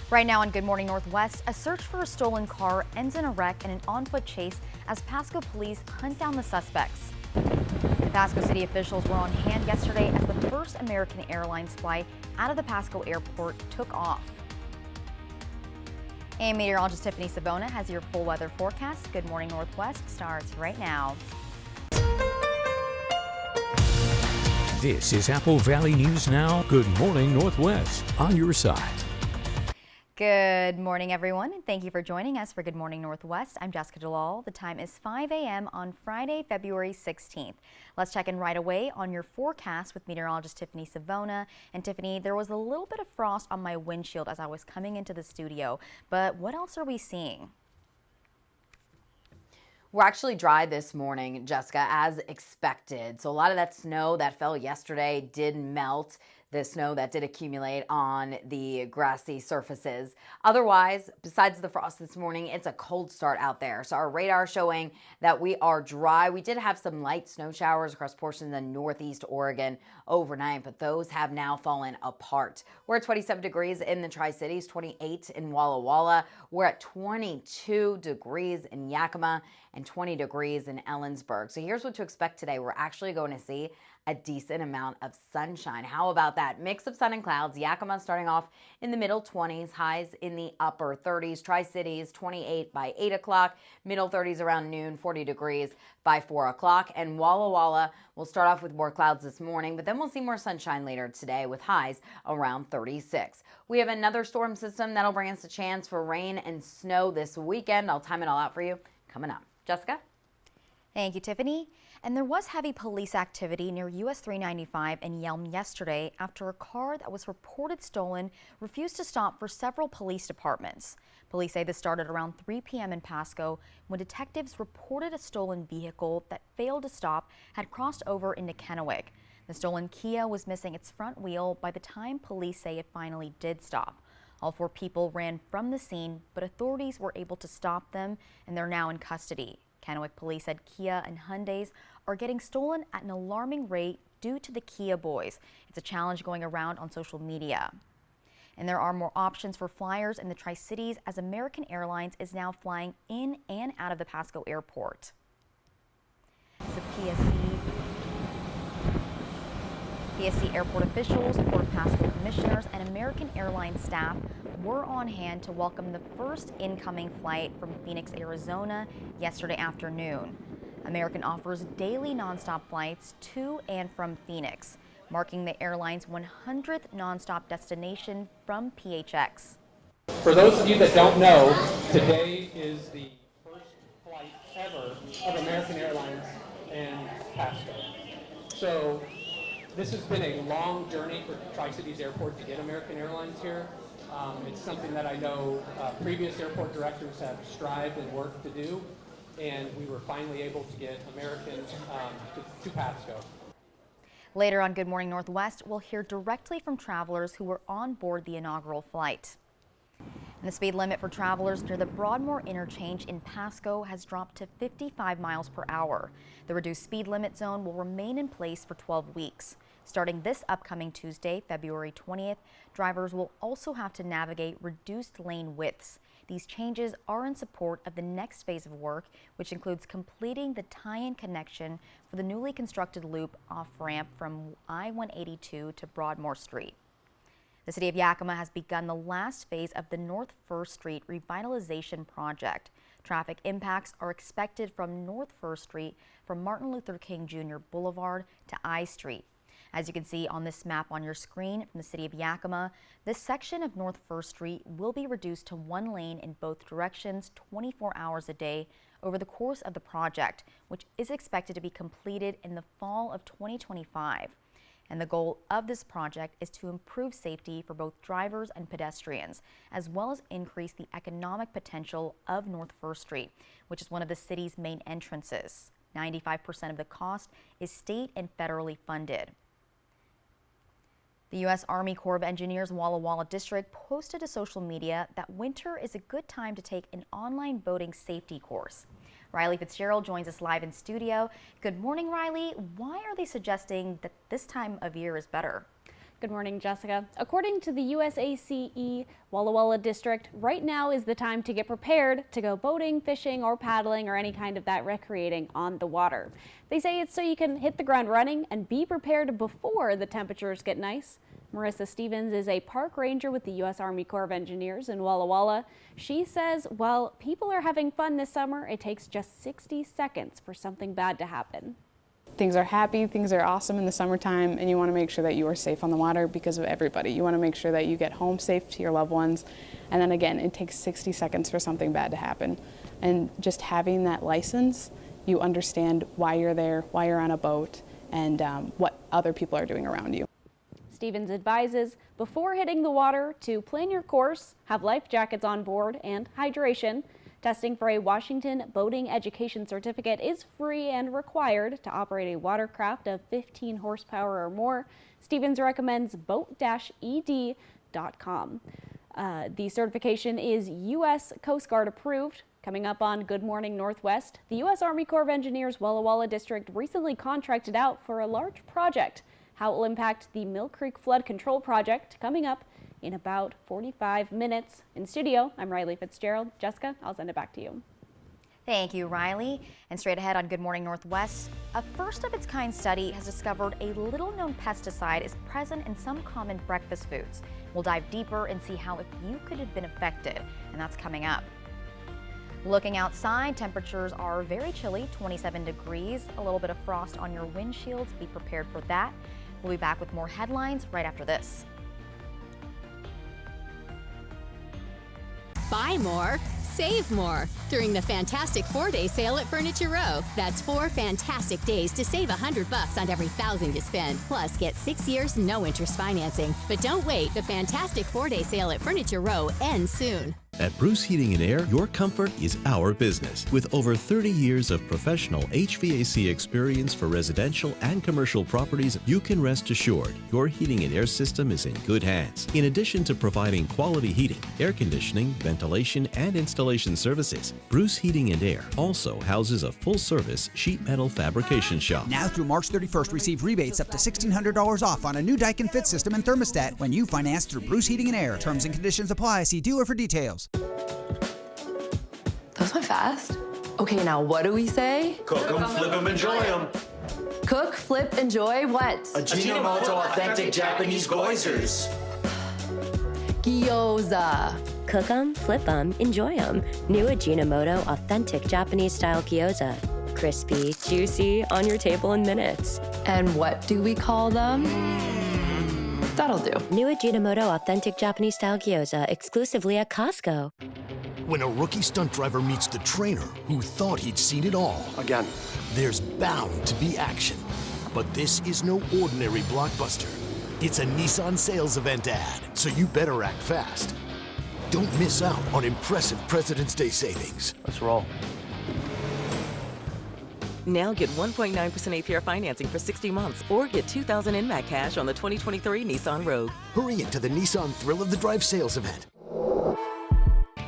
Right now on Good Morning Northwest, a search for a stolen car ends in a wreck and an on-foot chase as Pasco police hunt down the suspects. The Pasco City officials were on hand yesterday as the first American Airlines flight out of the Pasco airport took off. And meteorologist Tiffany Savona has your full weather forecast. Good Morning Northwest starts right now. This is Apple Valley News Now. Good Morning Northwest on your side. Good morning, everyone, and thank you for joining us for Good Morning Northwest. I'm Jessica Jalal. The time is 5 a.m. on Friday, February 16th. Let's check in right away on your forecast with meteorologist Tiffany Savona. And Tiffany, there was a little bit of frost on my windshield as I was coming into the studio, but what else are we seeing? We're actually dry this morning, Jessica, as expected. So a lot of that snow that fell yesterday did melt. The snow that did accumulate on the grassy surfaces. Otherwise, besides the frost this morning, it's a cold start out there. So our radar showing that we are dry. We did have some light snow showers across portions of northeast Oregon overnight, but those have now fallen apart. We're at 27 degrees in the Tri-Cities, 28 in Walla Walla. We're at 22 degrees in Yakima and 20 degrees in Ellensburg. So here's what to expect today. We're actually going to see a decent amount of sunshine. How about that? Mix of sun and clouds. Yakima starting off in the middle 20s, highs in the upper 30s. Tri-Cities 28 by 8 o'clock, middle 30s around noon, 40 degrees by 4 o'clock. And Walla Walla will start off with more clouds this morning, but then we'll see more sunshine later today with highs around 36. We have another storm system that'll bring us a chance for rain and snow this weekend. I'll time it all out for you coming up. Jessica? Thank you, Tiffany. And there was heavy police activity near US 395 in Yelm yesterday after a car that was reported stolen refused to stop for several police departments. Police say this started around 3 p.m. in Pasco when detectives reported a stolen vehicle that failed to stop had crossed over into Kennewick. The stolen Kia was missing its front wheel by the time police say it finally did stop. All 4 people ran from the scene, but authorities were able to stop them and they're now in custody. Kennewick police said Kia and Hyundais are getting stolen at an alarming rate due to the Kia boys. It's a challenge going around on social media. And there are more options for flyers in the Tri-Cities as American Airlines is now flying in and out of the Pasco airport. The PSC airport officials, Port of Pasco commissioners, and American Airlines staff were on hand to welcome the first incoming flight from Phoenix, Arizona yesterday afternoon. American offers daily nonstop flights to and from Phoenix, marking the airline's 100th nonstop destination from PHX. For those of you that don't know, today is the first flight ever of American Airlines in Pasco. So this has been a long journey for Tri-Cities Airport to get American Airlines here. It's something that I know previous airport directors have strived and worked to do, and we were finally able to get American to Pasco. Later on Good Morning Northwest, we'll hear directly from travelers who were on board the inaugural flight. And the speed limit for travelers near the Broadmoor interchange in Pasco has dropped to 55 miles per hour. The reduced speed limit zone will remain in place for 12 weeks. Starting this upcoming Tuesday, February 20th, drivers will also have to navigate reduced lane widths. These changes are in support of the next phase of work, which includes completing the tie-in connection for the newly constructed loop off-ramp from I-182 to Broadmoor Street. The city of Yakima has begun the last phase of the North First Street revitalization project. Traffic impacts are expected from North First Street from Martin Luther King Jr. Boulevard to I Street. As you can see on this map on your screen from the city of Yakima, this section of North First Street will be reduced to 1 lane in both directions 24 hours a day over the course of the project, which is expected to be completed in the fall of 2025. And the goal of this project is to improve safety for both drivers and pedestrians, as well as increase the economic potential of North First Street, which is one of the city's main entrances. 95% of the cost is state and federally funded. The U.S. Army Corps of Engineers Walla Walla District posted to social media that winter is a good time to take an online boating safety course. Riley Fitzgerald joins us live in studio. Good morning, Riley. Why are they suggesting that this time of year is better? Good morning, Jessica. According to the USACE Walla Walla District, right now is the time to get prepared to go boating, fishing, or paddling, or any kind of that recreating on the water. They say it's so you can hit the ground running and be prepared before the temperatures get nice. Marissa Stevens is a park ranger with the U.S. Army Corps of Engineers in Walla Walla. She says while people are having fun this summer, it takes just 60 seconds for something bad to happen. Things are happy, things are awesome in the summertime, and you want to make sure that you are safe on the water because of everybody. You want to make sure that you get home safe to your loved ones. And then again, it takes 60 seconds for something bad to happen. And just having that license, you understand why you're there, why you're on a boat, and what other people are doing around you. Stevens advises before hitting the water to plan your course, have life jackets on board, and hydration. Testing for a Washington Boating Education Certificate is free and required to operate a watercraft of 15 horsepower or more. Stevens recommends boat-ed.com. The certification is U.S. Coast Guard approved. Coming up on Good Morning Northwest, the U.S. Army Corps of Engineers Walla Walla District recently contracted out for a large project. How it will impact the Mill Creek Flood Control Project coming up in about 45 minutes. In studio, I'm Riley Fitzgerald. Jessica, I'll send it back to you. Thank you, Riley. And straight ahead on Good Morning Northwest, a first-of-its-kind study has discovered a little-known pesticide is present in some common breakfast foods. We'll dive deeper and see how if you could have been affected, and that's coming up. Looking outside, temperatures are very chilly, 27 degrees, a little bit of frost on your windshields. Be prepared for that. We'll be back with more headlines right after this. Buy more, save more during the fantastic 4-day sale at Furniture Row. That's 4 fantastic days to save $100 on every $1,000 you spend. Plus, get 6 years no interest financing. But don't wait, the fantastic 4-day sale at Furniture Row ends soon. At Bruce Heating and Air, your comfort is our business. With over 30 years of professional HVAC experience for residential and commercial properties, you can rest assured your heating and air system is in good hands. In addition to providing quality heating, air conditioning, ventilation, and installation services, Bruce Heating and Air also houses a full-service sheet metal fabrication shop. Now through March 31st, receive rebates up to $1,600 off on a new Daikin Fit system and thermostat when you finance through Bruce Heating and Air. Terms and conditions apply. See dealer for details. That went fast. Okay, now what do we say? Cook 'em, flip 'em, enjoy 'em. Cook, flip, enjoy what? Ajinomoto authentic Japanese geysers. Gyoza. Cook 'em, flip 'em, enjoy 'em. New Ajinomoto authentic Japanese style gyoza. Crispy, juicy, on your table in minutes. And what do we call them? That'll do. New Ajinomoto authentic Japanese style gyoza exclusively at Costco. When a rookie stunt driver meets the trainer who thought he'd seen it all. Again. There's bound to be action. But this is no ordinary blockbuster. It's a Nissan sales event ad, so you better act fast. Don't miss out on impressive President's Day savings. Let's roll. Now get 1.9% APR financing for 60 months or get $2,000 in MAC cash on the 2023 Nissan Rogue. Hurry into the Nissan Thrill of the Drive sales event.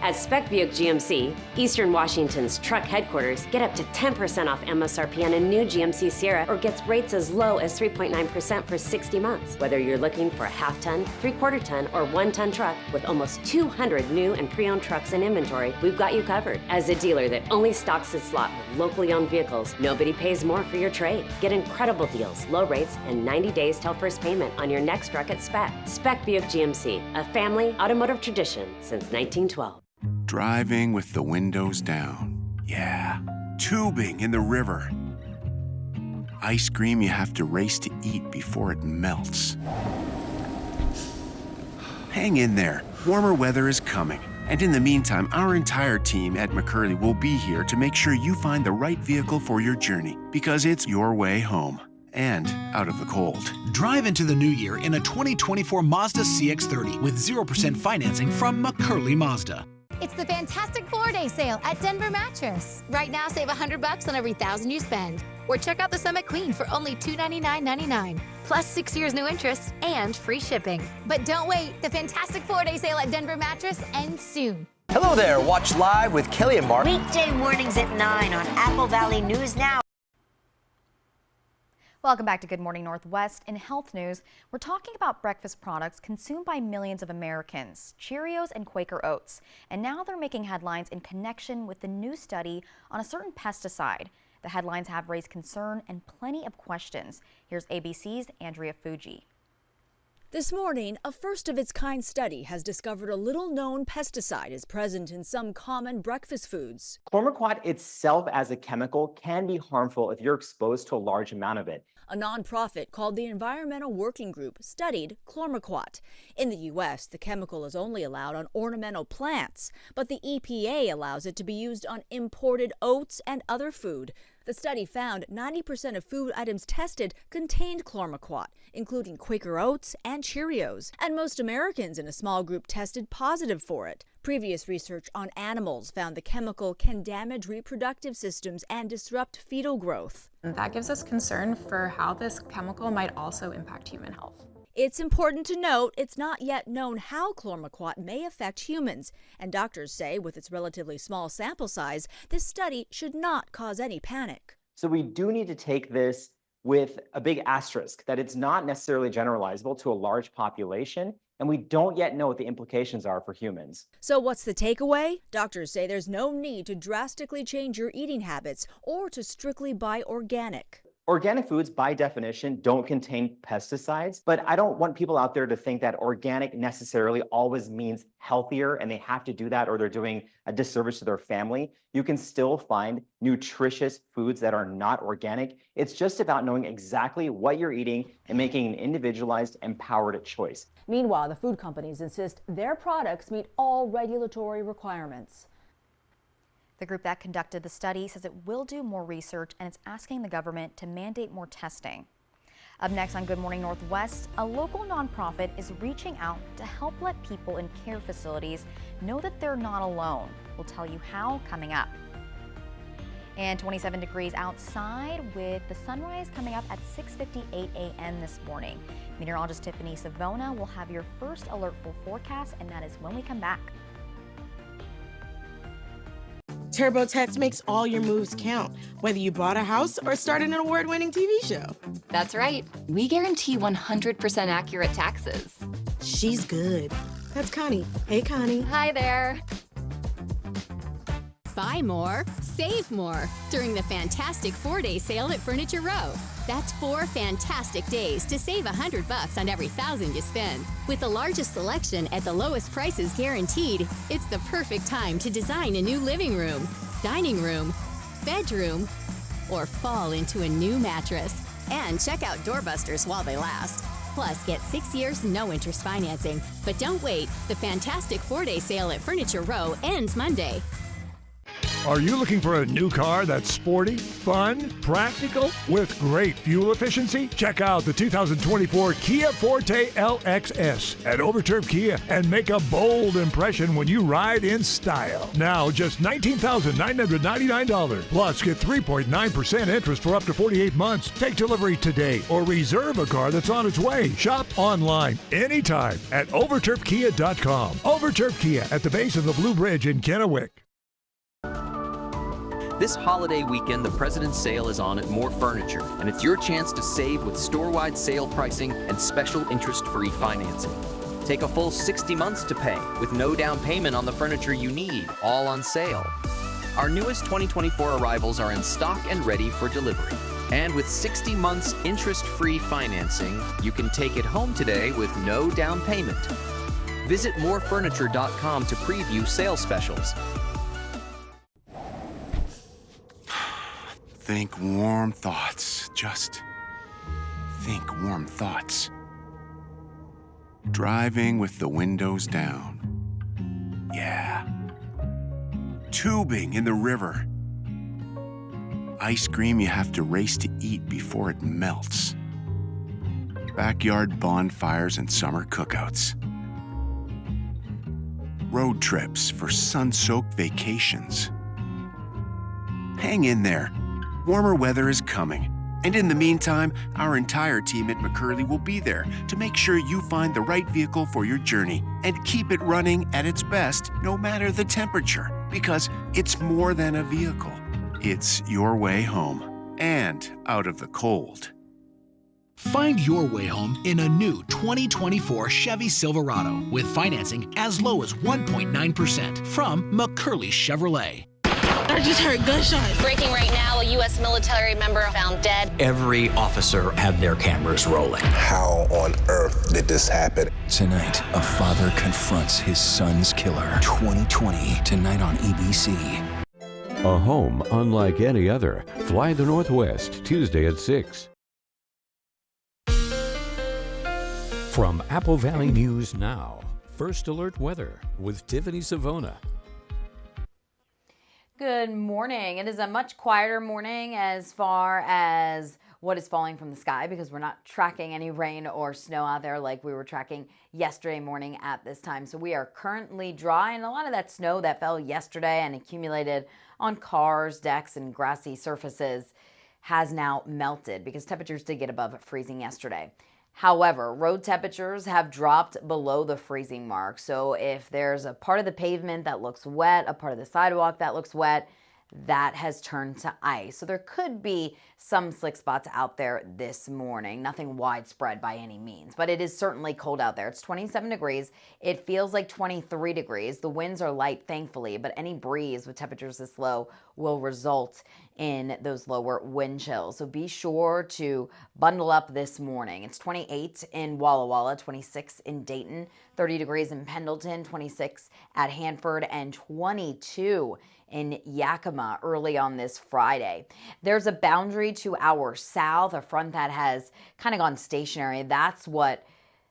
At Spec Buick GMC, Eastern Washington's truck headquarters, get up to 10% off MSRP on a new GMC Sierra or gets rates as low as 3.9% for 60 months. Whether you're looking for a half-ton, three-quarter-ton, or one-ton truck with almost 200 new and pre-owned trucks in inventory, we've got you covered. As a dealer that only stocks its lot with locally owned vehicles, nobody pays more for your trade. Get incredible deals, low rates, and 90 days till first payment on your next truck at Spec. Spec Buick GMC, a family automotive tradition since 1912. Driving with the windows down. Yeah. Tubing in the river. Ice cream you have to race to eat before it melts. Hang in there. Warmer weather is coming. And in the meantime, our entire team at McCurley will be here to make sure you find the right vehicle for your journey, because it's your way home and out of the cold. Drive into the new year in a 2024 Mazda CX-30 with 0% financing from McCurley Mazda. It's the fantastic 4-day sale at Denver Mattress. Right now, save $100 on every $1,000 you spend. Or check out the Summit Queen for only $299.99. Plus 6 years no interest and free shipping. But don't wait, the fantastic 4-day sale at Denver Mattress ends soon. Hello there, watch live with Kelly and Mark. Weekday mornings at 9 on Apple Valley News Now. Welcome back to Good Morning Northwest. In health news, we're talking about breakfast products consumed by millions of Americans, Cheerios and Quaker Oats. And now they're making headlines in connection with the new study on a certain pesticide. The headlines have raised concern and plenty of questions. Here's ABC's Andrea Fuji. This morning, a first-of-its-kind study has discovered a little-known pesticide is present in some common breakfast foods. Chlormequat itself as a chemical can be harmful if you're exposed to a large amount of it. A nonprofit called the Environmental Working Group studied chlormequat. In the U.S., the chemical is only allowed on ornamental plants, but the EPA allows it to be used on imported oats and other food. The study found 90% of food items tested contained chlormequat, including Quaker Oats and Cheerios, and most Americans in a small group tested positive for it. Previous research on animals found the chemical can damage reproductive systems and disrupt fetal growth. That gives us concern for how this chemical might also impact human health. It's important to note it's not yet known how chlormequat may affect humans, and doctors say with its relatively small sample size, this study should not cause any panic. So we do need to take this with a big asterisk, that it's not necessarily generalizable to a large population, and we don't yet know what the implications are for humans. So what's the takeaway? Doctors say there's no need to drastically change your eating habits or to strictly buy organic. Organic foods, by definition, don't contain pesticides, but I don't want people out there to think that organic necessarily always means healthier and they have to do that or they're doing a disservice to their family. You can still find nutritious foods that are not organic. It's just about knowing exactly what you're eating and making an individualized, empowered choice. Meanwhile, the food companies insist their products meet all regulatory requirements. The group that conducted the study says it will do more research and it's asking the government to mandate more testing. Up next on Good Morning Northwest, a local nonprofit is reaching out to help let people in care facilities know that they're not alone. We'll tell you how coming up. And 27 degrees outside with the sunrise coming up at 6:58 a.m. this morning. Meteorologist Tiffany Savona will have your first alertful forecast, and that is when we come back. TurboTax makes all your moves count, whether you bought a house or started an award-winning TV show. That's right. We guarantee 100% accurate taxes. She's good. That's Connie. Hey, Connie. Hi there. Buy more, save more during the fantastic 4-day sale at Furniture Row. That's 4 fantastic days to save $100 on every $1,000 you spend. With the largest selection at the lowest prices guaranteed, it's the perfect time to design a new living room, dining room, bedroom, or fall into a new mattress. And check out doorbusters while they last. Plus, get 6 years no interest financing. But don't wait. The fantastic 4-day sale at Furniture Row ends Monday. Are you looking for a new car that's sporty, fun, practical, with great fuel efficiency? Check out the 2024 Kia Forte LXS at Overturf Kia and make a bold impression when you ride in style. Now just $19,999. Plus, get 3.9% interest for up to 48 months. Take delivery today or reserve a car that's on its way. Shop online anytime at overturfkia.com. Overturf Kia at the base of the Blue Bridge in Kennewick. This holiday weekend, the President's Sale is on at More Furniture, and it's your chance to save with store-wide sale pricing and special interest-free financing. Take a full 60 months to pay with no down payment on the furniture you need, all on sale. Our newest 2024 arrivals are in stock and ready for delivery. And with 60 months interest-free financing, you can take it home today with no down payment. Visit morefurniture.com to preview sales specials. Think warm thoughts. Just think warm thoughts. Driving with the windows down. Yeah. Tubing in the river. Ice cream you have to race to eat before it melts. Backyard bonfires and summer cookouts. Road trips for sun-soaked vacations. Hang in there. Warmer weather is coming. And in the meantime, our entire team at McCurley will be there to make sure you find the right vehicle for your journey and keep it running at its best no matter the temperature. Because it's more than a vehicle. It's your way home and out of the cold. Find your way home in a new 2024 Chevy Silverado with financing as low as 1.9% from McCurley Chevrolet. I just heard gunshots. Breaking right now, a U.S. military member found dead. Every officer had their cameras rolling. How on earth did this happen? Tonight, a father confronts his son's killer. 2020, tonight on ABC. A home unlike any other. Fly the Northwest, Tuesday at 6. From Apple Valley News Now, First Alert Weather with Tiffany Savona. Good morning. It is a much quieter morning as far as what is falling from the sky because we're not tracking any rain or snow out there like we were tracking yesterday morning at this time. So we are currently dry, and a lot of that snow that fell yesterday and accumulated on cars, decks, and grassy surfaces has now melted because temperatures did get above freezing yesterday. However, road temperatures have dropped below the freezing mark. So if there's a part of the pavement that looks wet, a part of the sidewalk that looks wet, that has turned to ice. So there could be some slick spots out there this morning. Nothing widespread by any means, but it is certainly cold out there. It's 27 degrees. It feels like 23 degrees. The winds are light, thankfully, but any breeze with temperatures this low will result in those lower wind chills. So be sure to bundle up this morning. It's 28 in Walla Walla, 26 in Dayton, 30 degrees in Pendleton, 26 at Hanford, and 22 in Yakima early on this Friday. There's a boundary to our south, a front that has kind of gone stationary. That's what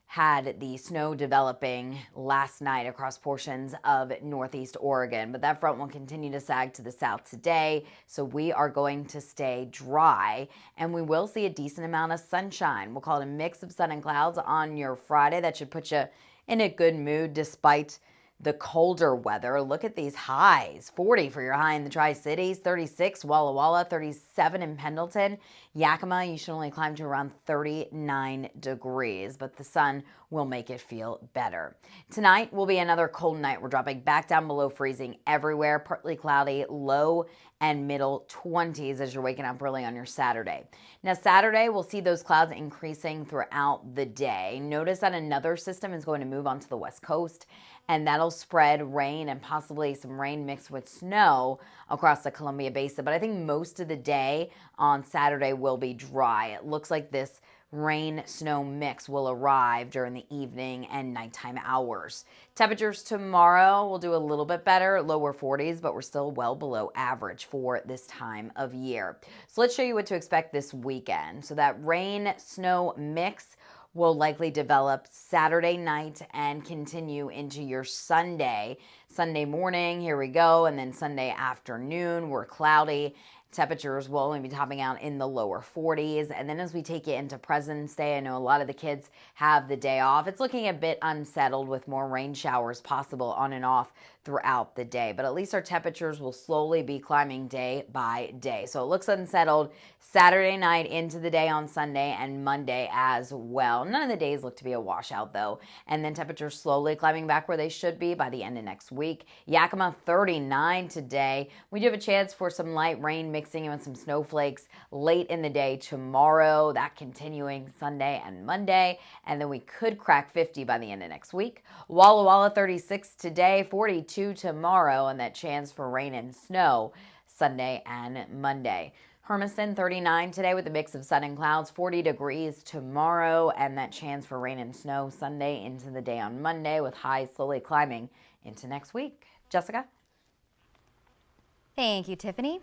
had the snow developing last night across portions of northeast Oregon. But that front will continue to sag to the south today, so we are going to stay dry, and we will see a decent amount of sunshine. We'll call it a mix of sun and clouds on your Friday. That should put you in a good mood despite the colder weather. Look at these highs. 40 for your high in the Tri-Cities, 36 Walla Walla, 37 in Pendleton. Yakima, you should only climb to around 39 degrees, but the sun will make it feel better. Tonight will be another cold night. We're dropping back down below freezing everywhere, partly cloudy, low and middle 20s as you're waking up early on your Saturday. Now Saturday, we'll see those clouds increasing throughout the day. Notice that another system is going to move onto the west coast, and that'll spread rain and possibly some rain mixed with snow across the Columbia Basin. But I think most of the day on Saturday will be dry. It looks like this rain-snow mix will arrive during the evening and nighttime hours. Temperatures tomorrow will do a little bit better, lower 40s, but we're still well below average for this time of year. So let's show you what to expect this weekend. So that rain-snow mix will likely develop Saturday night and continue into your Sunday. Sunday morning, here we go, and then Sunday afternoon, we're cloudy. Temperatures will only be topping out in the lower 40s. And then as we take it into President's Day, I know a lot of the kids have the day off. It's looking a bit unsettled with more rain showers possible on and off throughout the day. But at least our temperatures will slowly be climbing day by day. So it looks unsettled Saturday night into the day on Sunday and Monday as well. None of the days look to be a washout though. And then temperatures slowly climbing back where they should be by the end of next week. Yakima 39 today. We do have a chance for some light rain mixing in with some snowflakes late in the day tomorrow. That continuing Sunday and Monday. And then we could crack 50 by the end of next week. Walla Walla 36 today, 42 tomorrow, and that chance for rain and snow Sunday and Monday. Hermiston 39 today with a mix of sun and clouds, 40 degrees tomorrow, and that chance for rain and snow Sunday into the day on Monday with highs slowly climbing into next week. Jessica? Thank you, Tiffany.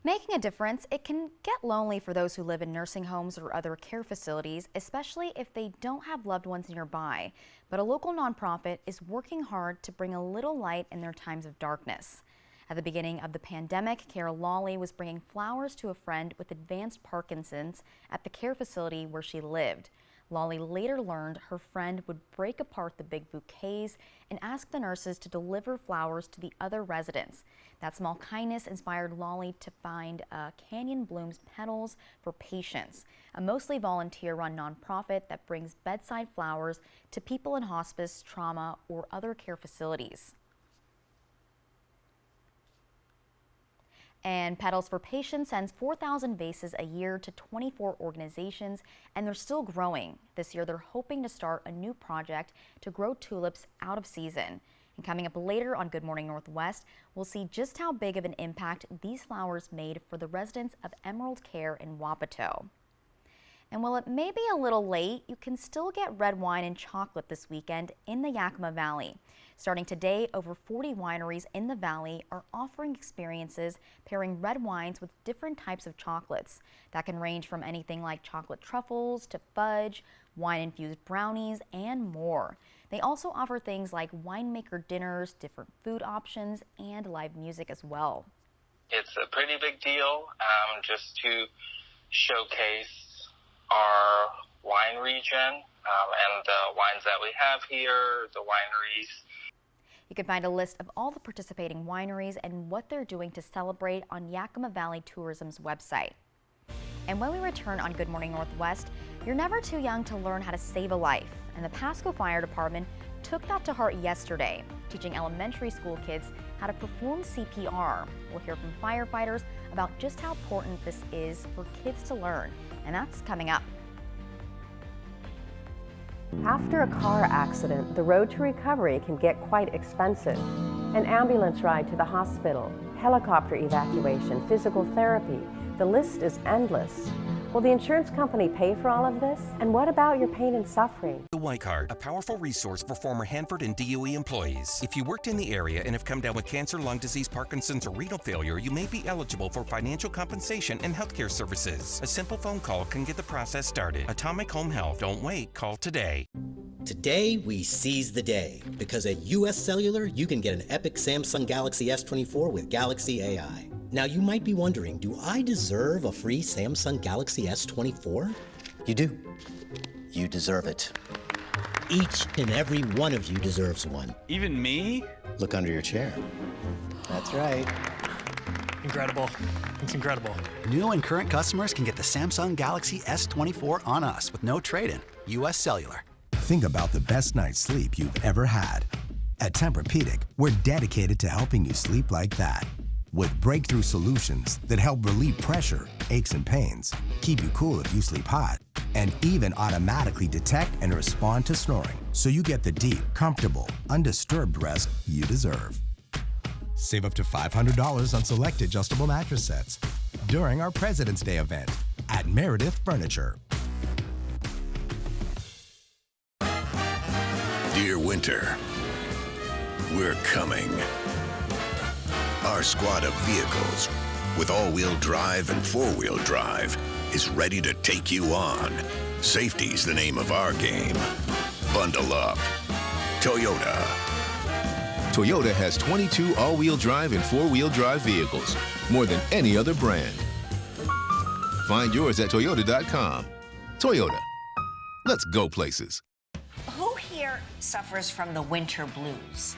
Making a difference, it can get lonely for those who live in nursing homes or other care facilities, especially if they don't have loved ones nearby. But a local nonprofit is working hard to bring a little light in their times of darkness. At the beginning of the pandemic, Kara Lawley was bringing flowers to a friend with advanced Parkinson's at the care facility where she lived. Lawley later learned her friend would break apart the big bouquets and ask the nurses to deliver flowers to the other residents. That small kindness inspired Lawley to find Canyon Blooms Petals for Patients, a mostly volunteer-run nonprofit that brings bedside flowers to people in hospice, trauma, or other care facilities. And Petals for Patients sends 4,000 vases a year to 24 organizations, and they're still growing. This year, they're hoping to start a new project to grow tulips out of season. And coming up later on Good Morning Northwest, we'll see just how big of an impact these flowers made for the residents of Emerald Care in Wapato. And while it may be a little late, you can still get red wine and chocolate this weekend in the Yakima Valley. Starting today, over 40 wineries in the valley are offering experiences pairing red wines with different types of chocolates. That can range from anything like chocolate truffles to fudge, wine-infused brownies, and more. They also offer things like winemaker dinners, different food options, and live music as well. It's a pretty big deal just to showcase our wine region and the wines that we have here, the wineries. You can find a list of all the participating wineries and what they're doing to celebrate on Yakima Valley Tourism's website. And when we return on Good Morning Northwest, you're never too young to learn how to save a life. And the Pasco Fire Department took that to heart yesterday, teaching elementary school kids how to perform CPR. We'll hear from firefighters about just how important this is for kids to learn. And that's coming up. After a car accident, the road to recovery can get quite expensive. An ambulance ride to the hospital, helicopter evacuation, physical therapy, the list is endless. Will the insurance company pay for all of this? And what about your pain and suffering? The White Card, a powerful resource for former Hanford and DOE employees. If you worked in the area and have come down with cancer, lung disease, Parkinson's, or renal failure, you may be eligible for financial compensation and healthcare services. A simple phone call can get the process started. Atomic Home Health. Don't wait. Call today. Today, we seize the day, because at US Cellular, you can get an epic Samsung Galaxy S24 with Galaxy AI. Now, you might be wondering, do I deserve a free Samsung Galaxy S24? You do. You deserve it. Each and every one of you deserves one. Even me? Look under your chair. That's right. Incredible. It's incredible. New and current customers can get the Samsung Galaxy S24 on us with no trade-in. US Cellular. Think about the best night's sleep you've ever had. At Tempur-Pedic, we're dedicated to helping you sleep like that. With breakthrough solutions that help relieve pressure, aches and pains, keep you cool if you sleep hot, and even automatically detect and respond to snoring, so you get the deep, comfortable, undisturbed rest you deserve. Save up to $500 on select adjustable mattress sets during our President's Day event at Meredith Furniture. Dear Winter, we're coming. Our squad of vehicles, with all-wheel drive and four-wheel drive, is ready to take you on. Safety's the name of our game. Bundle up. Toyota. Toyota has 22 all-wheel drive and four-wheel drive vehicles, more than any other brand. Find yours at Toyota.com. Toyota. Let's go places. Who here suffers from the winter blues?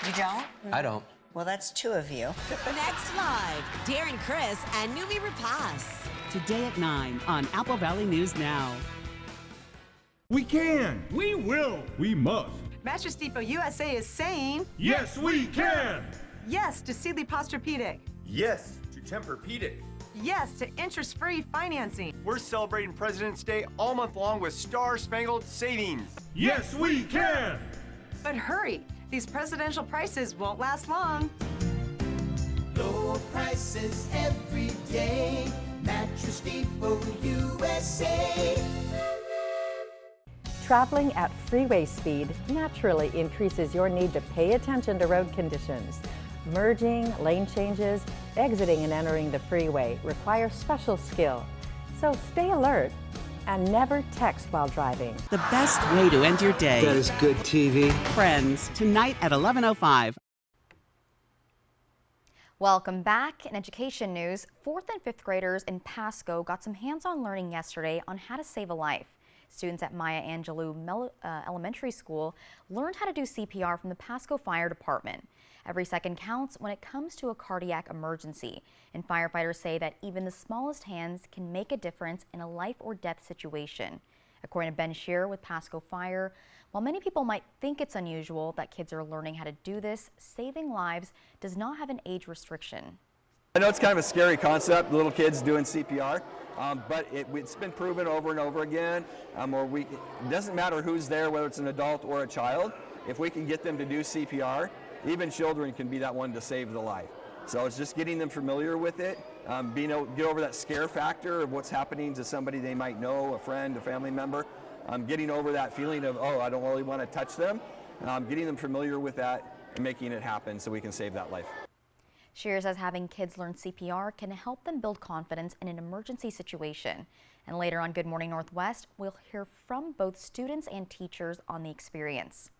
You don't? I don't. Well, that's two of you. Next live, Darren Chris and Numi Rapace. Today at 9 on Apple Valley News Now. We can. We will. We must. Mattress Depot USA is saying... Yes, we can. Yes to Sealy Posturepedic. Yes to Tempur-Pedic. Yes to interest-free financing. We're celebrating President's Day all month long with Star-Spangled Savings. Yes, we can. But hurry, these presidential prices won't last long. Low prices every day. Mattress Depot USA. Traveling at freeway speed naturally increases your need to pay attention to road conditions. Merging, lane changes, exiting and entering the freeway require special skill. So stay alert and never text while driving. The best way to end your day. That is good TV. Friends, tonight at 11:05. Welcome back. In education news, 4th and 5th graders in Pasco got some hands-on learning yesterday on how to save a life. Students at Maya Angelou Elementary School learned how to do CPR from the Pasco Fire Department. Every second counts when it comes to a cardiac emergency, and firefighters say that even the smallest hands can make a difference in a life or death situation. According to Ben Shearer with Pasco Fire, While many people might think it's unusual that kids are learning how to do this, saving lives does not have an age restriction. I know it's kind of a scary concept, little kids doing CPR, but it's been proven over and over again. It doesn't matter who's there, whether it's an adult or a child. If we can get them to do CPR, even children can be that one to save the life. So it's just getting them familiar with it, being able to get over that scare factor of what's happening to somebody they might know, a friend, a family member, getting over that feeling of, oh, I don't really want to touch them, getting them familiar with that and making it happen so we can save that life. Shearer says having kids learn CPR can help them build confidence in an emergency situation. And later on Good Morning Northwest, we'll hear from both students and teachers on the experience.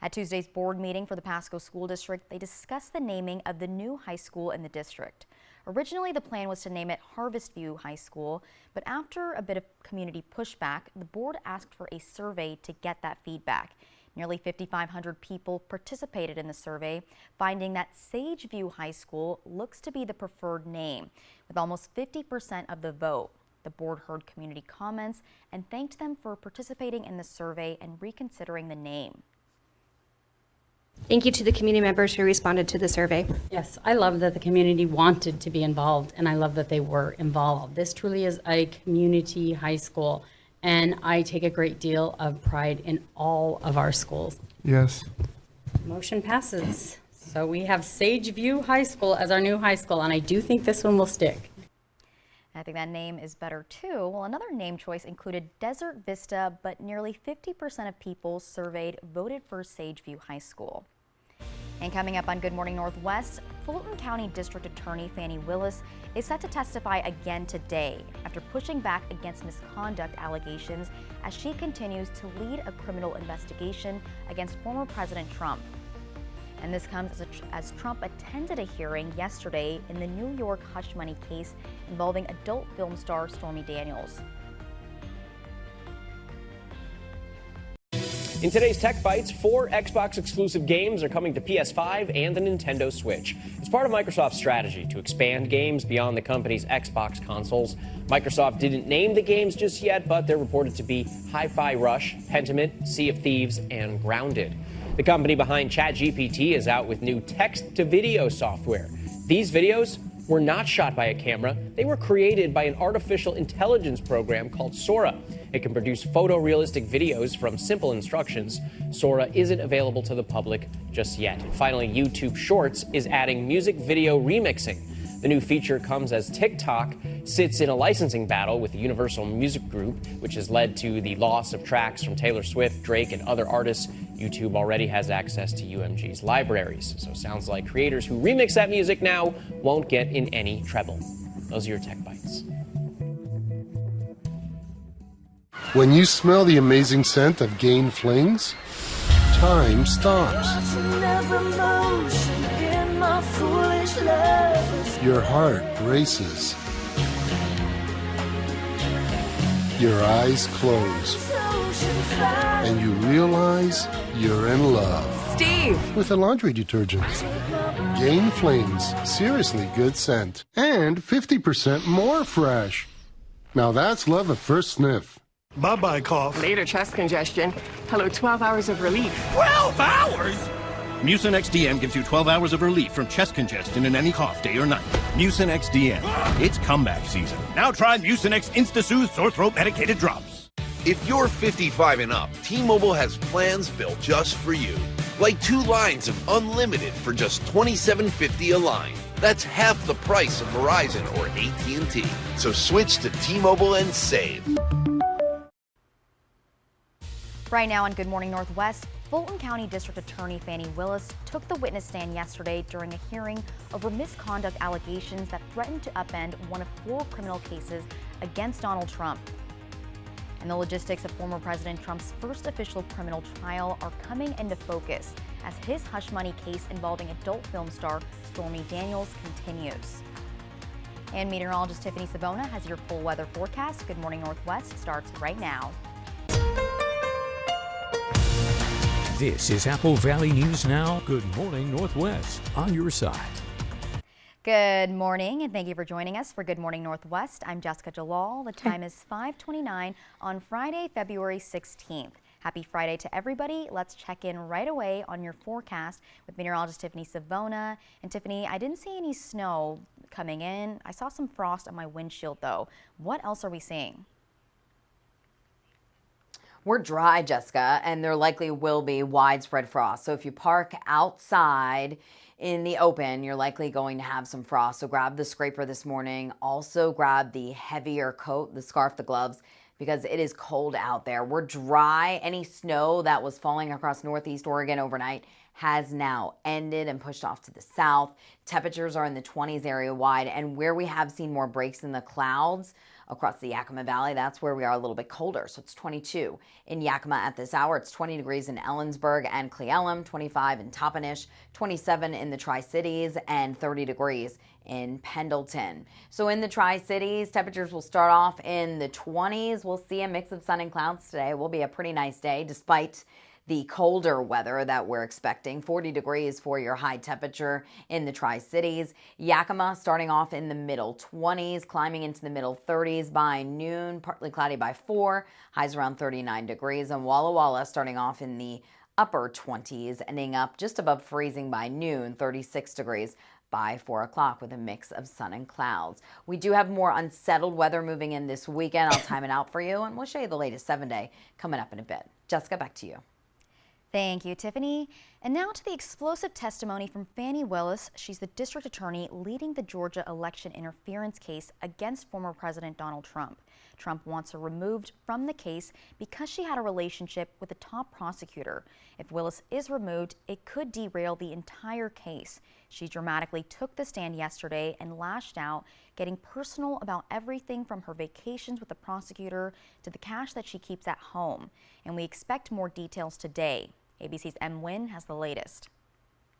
At Tuesday's board meeting for the Pasco School District, they discussed the naming of the new high school in the district. Originally, the plan was to name it Harvest View High School, but after a bit of community pushback, the board asked for a survey to get that feedback. Nearly 5,500 people participated in the survey, finding that Sage View High School looks to be the preferred name, with almost 50% of the vote. The board heard community comments and thanked them for participating in the survey and reconsidering the name. Thank you to the community members who responded to the survey. Yes, I love that the community wanted to be involved, and I love that they were involved. This truly is a community high school, and I take a great deal of pride in all of our schools. Yes. Motion passes. So we have Sage View High School as our new high school, and I do think this one will stick. I think that name is better too. Well, another name choice included Desert Vista, but nearly 50% of people surveyed voted for Sage View High School. And coming up on Good Morning Northwest, Fulton County District Attorney Fannie Willis is set to testify again today after pushing back against misconduct allegations as she continues to lead a criminal investigation against former President Trump. And this comes as Trump attended a hearing yesterday in the New York hush money case involving adult film star Stormy Daniels. In today's Tech Bites, 4 Xbox exclusive games are coming to PS5 and the Nintendo Switch. It's part of Microsoft's strategy to expand games beyond the company's Xbox consoles. Microsoft didn't name the games just yet, but they're reported to be Hi-Fi Rush, Pentiment, Sea of Thieves, and Grounded. The company behind ChatGPT is out with new text-to-video software. These videos were not shot by a camera. They were created by an artificial intelligence program called Sora. It can produce photorealistic videos from simple instructions. Sora isn't available to the public just yet. And finally, YouTube Shorts is adding music video remixing. The new feature comes as TikTok sits in a licensing battle with the Universal Music Group, which has led to the loss of tracks from Taylor Swift, Drake, and other artists. YouTube already has access to UMG's libraries, so it sounds like creators who remix that music now won't get in any trouble. Those are your Tech Bites. When you smell the amazing scent of Gain Flings, time stops. Your heart races. Your eyes close. And you realize you're in love. Steve! With a laundry detergent. Gain Flings, seriously good scent. And 50% more fresh. Now that's love at first sniff. Bye-bye cough. Later chest congestion. Hello, 12 hours of relief. 12 hours? Mucinex DM gives you 12 hours of relief from chest congestion in any cough, day or night. Mucinex DM. It's comeback season. Now try Mucinex Insta-Soothe Sore Throat Medicated Drops. If you're 55 and up, T-Mobile has plans built just for you. Like 2 lines of unlimited for just $27.50 a line. That's half the price of Verizon or AT&T. So switch to T-Mobile and save. Right now on Good Morning Northwest, Fulton County District Attorney Fannie Willis took the witness stand yesterday during a hearing over misconduct allegations that threatened to upend one of 4 criminal cases against Donald Trump. And the logistics of former President Trump's first official criminal trial are coming into focus as his hush money case involving adult film star Stormy Daniels continues. And meteorologist Tiffany Savona has your full weather forecast. Good Morning Northwest starts right now. This is Apple Valley News Now. Good Morning Northwest on your side. Good morning, and thank you for joining us for Good Morning Northwest. I'm Jessica Jalal. The time is 5:29 on Friday, February 16th. Happy Friday to everybody. Let's check in right away on your forecast with meteorologist Tiffany Savona. And Tiffany, I didn't see any snow coming in. I saw some frost on my windshield though. What else are we seeing? We're dry, Jessica, and there likely will be widespread frost. So if you park outside in the open, you're likely going to have some frost. So grab the scraper this morning. Also grab the heavier coat, the scarf, the gloves, because it is cold out there. We're dry. Any snow that was falling across Northeast Oregon overnight has now ended and pushed off to the south. Temperatures are in the 20s area wide, and where we have seen more breaks in the clouds across the Yakima Valley, that's where we are a little bit colder. So it's 22 in Yakima at this hour. It's 20 degrees in Ellensburg and Cle Elum, 25 in Toppenish, 27 in the Tri-Cities, and 30 degrees in Pendleton. So in the Tri-Cities, temperatures will start off in the 20s. We'll see a mix of sun and clouds today. It will be a pretty nice day despite the colder weather that we're expecting. 40 degrees for your high temperature in the Tri-Cities. Yakima starting off in the middle 20s, climbing into the middle 30s by noon, partly cloudy by 4, highs around 39 degrees. And Walla Walla starting off in the upper 20s, ending up just above freezing by noon, 36 degrees by 4 o'clock with a mix of sun and clouds. We do have more unsettled weather moving in this weekend. I'll time it out for you, and we'll show you the latest 7-day coming up in a bit. Jessica, back to you. Thank you, Tiffany. And now to the explosive testimony from Fani Willis. She's the district attorney leading the Georgia election interference case against former President Donald Trump. Trump wants her removed from the case because she had a relationship with the top prosecutor. If Willis is removed, it could derail the entire case. She dramatically took the stand yesterday and lashed out, getting personal about everything from her vacations with the prosecutor to the cash that she keeps at home. And we expect more details today. ABC's M. Wynn has the latest.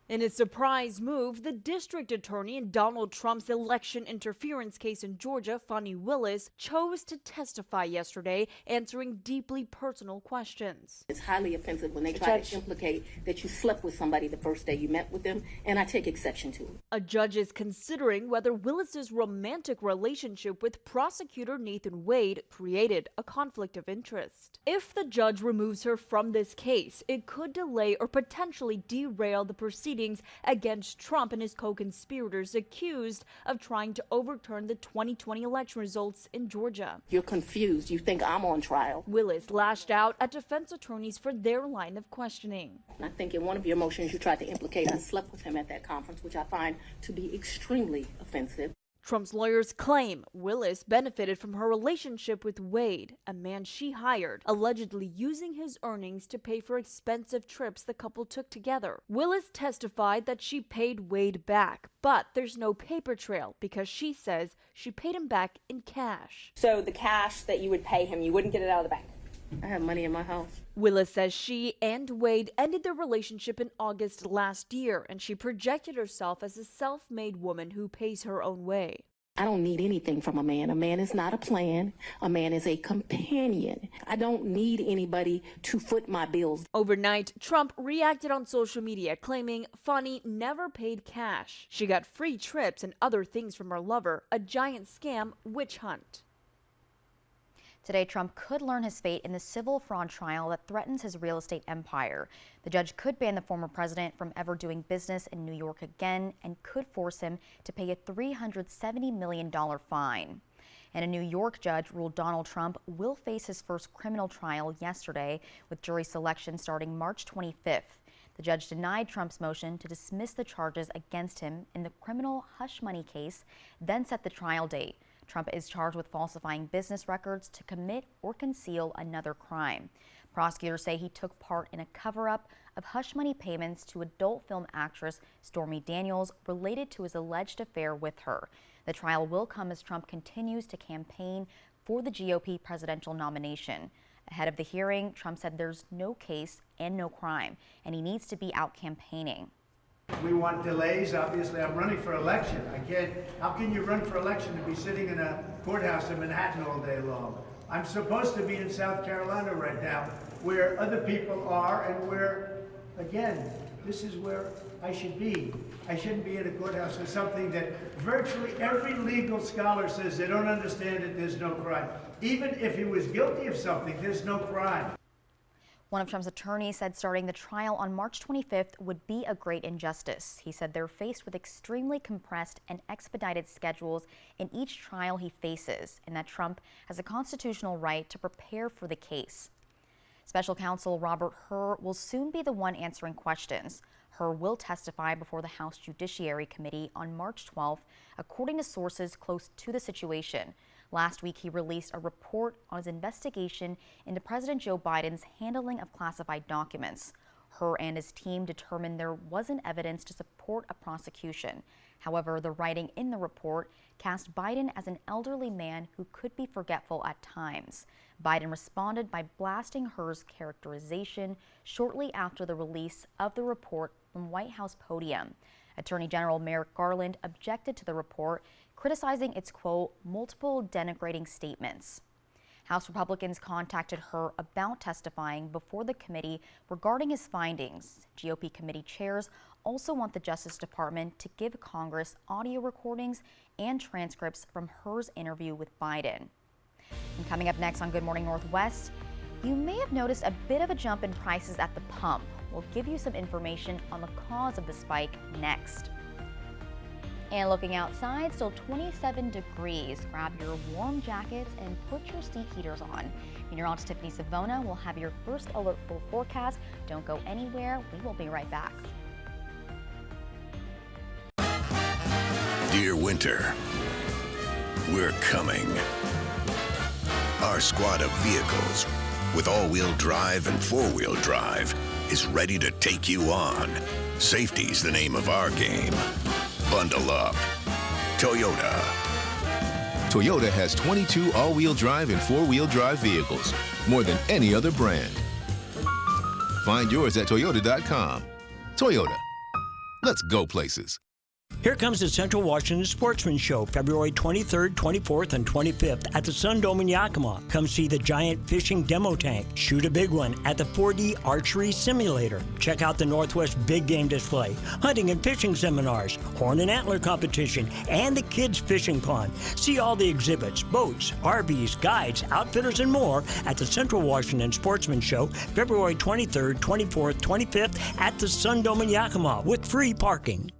In a surprise move, the district attorney in Donald Trump's election interference case in Georgia, Fani Willis, chose to testify yesterday, answering deeply personal questions. It's highly offensive when they try to implicate that you slept with somebody the first day you met with them, and I take exception to it. A judge is considering whether Willis's romantic relationship with prosecutor Nathan Wade created a conflict of interest. If the judge removes her from this case, it could delay or potentially derail the proceedings against Trump and his co-conspirators accused of trying to overturn the 2020 election results in Georgia. You're confused. You think I'm on trial. Willis lashed out at defense attorneys for their line of questioning. I think in one of your motions you tried to implicate I slept with him at that conference, which I find to be extremely offensive. Trump's lawyers claim Willis benefited from her relationship with Wade, a man she hired, allegedly using his earnings to pay for expensive trips the couple took together. Willis testified that she paid Wade back, but there's no paper trail because she says she paid him back in cash. So the cash that you would pay him, you wouldn't get it out of the bank? I have money in my house. Willis says she and Wade ended their relationship in August last year, and she projected herself as a self-made woman who pays her own way. I don't need anything from a man. A man is not a plan. A man is a companion. I don't need anybody to foot my bills. Overnight, Trump reacted on social media, claiming Fani never paid cash. She got free trips and other things from her lover, a giant scam witch hunt. Today, Trump could learn his fate in the civil fraud trial that threatens his real estate empire. The judge could ban the former president from ever doing business in New York again and could force him to pay a $370 million fine. And a New York judge ruled Donald Trump will face his first criminal trial yesterday, with jury selection starting March 25th. The judge denied Trump's motion to dismiss the charges against him in the criminal hush money case, then set the trial date. Trump is charged with falsifying business records to commit or conceal another crime. Prosecutors say he took part in a cover-up of hush money payments to adult film actress Stormy Daniels related to his alleged affair with her. The trial will come as Trump continues to campaign for the GOP presidential nomination. Ahead of the hearing, Trump said there's no case and no crime, and he needs to be out campaigning. We want delays. Obviously, I'm running for election. How can you run for election and be sitting in a courthouse in Manhattan all day long? I'm supposed to be in South Carolina right now, where other people are, and where, again, this is where I should be. I shouldn't be in a courthouse for something that virtually every legal scholar says they don't understand it, there's no crime. Even if he was guilty of something, there's no crime. One of Trump's attorneys said starting the trial on March 25th would be a great injustice. He said they're faced with extremely compressed and expedited schedules in each trial he faces, and that Trump has a constitutional right to prepare for the case. Special counsel Robert Hur will soon be the one answering questions. Hur will testify before the House Judiciary Committee on March 12th, according to sources close to the situation. Last week, he released a report on his investigation into President Joe Biden's handling of classified documents. Hur and his team determined there wasn't evidence to support a prosecution. However, the writing in the report cast Biden as an elderly man who could be forgetful at times. Biden responded by blasting Hur's characterization shortly after the release of the report from White House podium. Attorney General Merrick Garland objected to the report, criticizing its, quote, multiple denigrating statements. House Republicans contacted Hur about testifying before the committee regarding his findings. GOP committee chairs also want the Justice Department to give Congress audio recordings and transcripts from Hur's interview with Biden. And coming up next on Good Morning Northwest, you may have noticed a bit of a jump in prices at the pump. We'll give you some information on the cause of the spike next. And looking outside, still 27 degrees. Grab your warm jackets and put your seat heaters on. Meteorologist Tiffany Savona will have your first alert full forecast. Don't go anywhere. We will be right back. Dear winter, we're coming. Our squad of vehicles with all-wheel drive and four-wheel drive is ready to take you on. Safety's the name of our game. Bundle up. Toyota. Toyota has 22 all-wheel drive and four-wheel drive vehicles, more than any other brand. Find yours at toyota.com. Toyota. Let's go places. Here comes the Central Washington Sportsman Show, February 23rd, 24th, and 25th at the Sun Dome in Yakima. Come see the giant fishing demo tank, shoot a big one at the 4D Archery Simulator. Check out the Northwest Big Game Display, hunting and fishing seminars, horn and antler competition, and the kids' fishing pond. See all the exhibits, boats, RVs, guides, outfitters, and more at the Central Washington Sportsman Show, February 23rd, 24th, 25th at the Sun Dome in Yakima with free parking.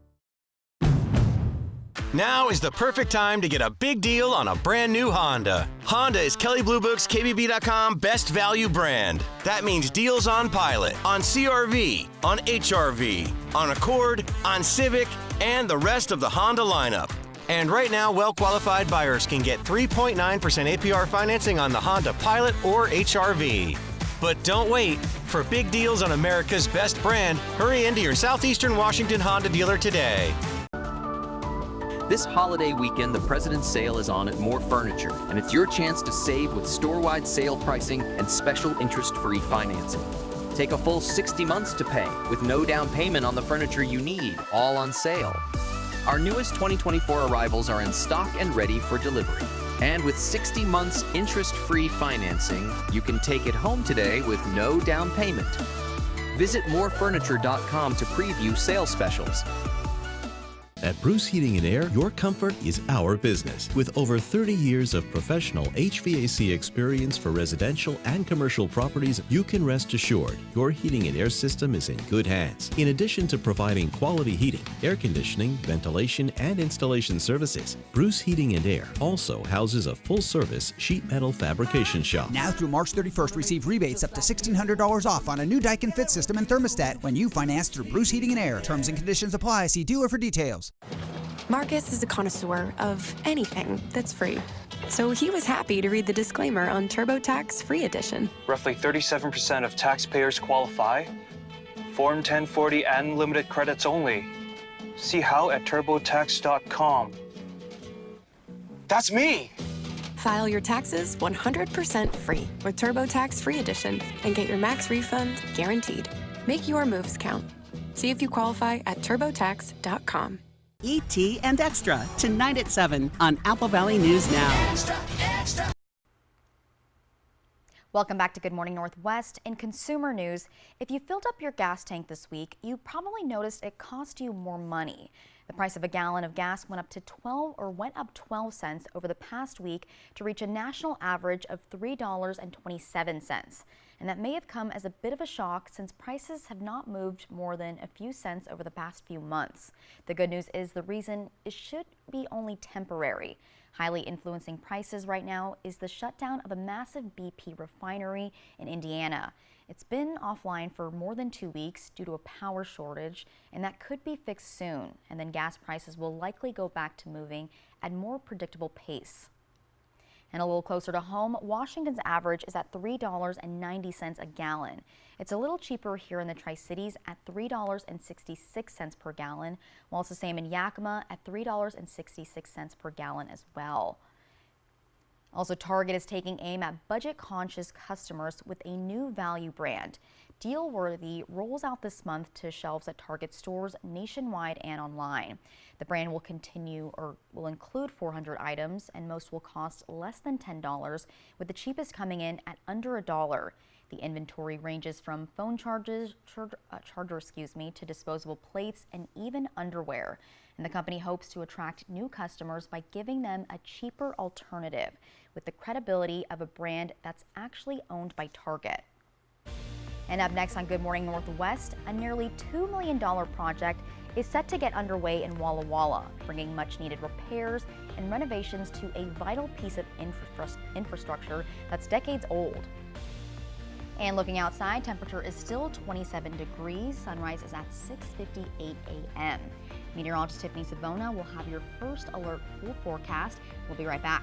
Now is the perfect time to get a big deal on a brand new Honda. Honda is Kelley Blue Book's KBB.com best value brand. That means deals on Pilot, on CR-V, on HR-V, on Accord, on Civic, and the rest of the Honda lineup. And right now, well-qualified buyers can get 3.9% APR financing on the Honda Pilot or HR-V. But don't wait. For big deals on America's best brand, hurry into your Southeastern Washington Honda dealer today. This holiday weekend, the President's Sale is on at More Furniture, and it's your chance to save with store-wide sale pricing and special interest-free financing. Take a full 60 months to pay with no down payment on the furniture you need, all on sale. Our newest 2024 arrivals are in stock and ready for delivery. And with 60 months interest-free financing, you can take it home today with no down payment. Visit morefurniture.com to preview sales specials. At Bruce Heating & Air, your comfort is our business. With over 30 years of professional HVAC experience for residential and commercial properties, you can rest assured your heating and air system is in good hands. In addition to providing quality heating, air conditioning, ventilation, and installation services, Bruce Heating & Air also houses a full-service sheet metal fabrication shop. Now through March 31st, receive rebates up to $1,600 off on a new Daikin Fit system and thermostat when you finance through Bruce Heating & Air. Terms and conditions apply. See dealer for details. Marcus is a connoisseur of anything that's free. So he was happy to read the disclaimer on TurboTax Free Edition. Roughly 37% of taxpayers qualify. Form 1040 and limited credits only. See how at TurboTax.com. That's me! File your taxes 100% free with TurboTax Free Edition and get your max refund guaranteed. Make your moves count. See if you qualify at TurboTax.com. E.T. and Extra, tonight at 7 on Apple Valley News Now. Extra, extra. Welcome back to Good Morning Northwest. In consumer news, if you filled up your gas tank this week, you probably noticed it cost you more money. The price of a gallon of gas went up 12 cents over the past week to reach a national average of $3.27. and that may have come as a bit of a shock since prices have not moved more than a few cents over the past few months. The good news is the reason it should be only temporary. Highly influencing prices right now is the shutdown of a massive BP refinery in Indiana. It's been offline for more than 2 weeks due to a power shortage, and that could be fixed soon. And then gas prices will likely go back to moving at a more predictable pace. And a little closer to home, Washington's average is at $3.90 a gallon. It's a little cheaper here in the Tri-Cities at $3.66 per gallon, while it's the same in Yakima at $3.66 per gallon as well. Also, Target is taking aim at budget-conscious customers with a new value brand. Dealworthy rolls out this month to shelves at Target stores nationwide and online. The brand will include 400 items, and most will cost less than $10, with the cheapest coming in at under $1. The inventory ranges from phone chargers to disposable plates and even underwear. And the company hopes to attract new customers by giving them a cheaper alternative with the credibility of a brand that's actually owned by Target. And up next on Good Morning Northwest, a nearly $2 million project is set to get underway in Walla Walla, bringing much-needed repairs and renovations to a vital piece of infrastructure that's decades old. And looking outside, temperature is still 27 degrees. Sunrise is at 6:58 a.m. Meteorologist Tiffany Savona will have your first alert full forecast. We'll be right back.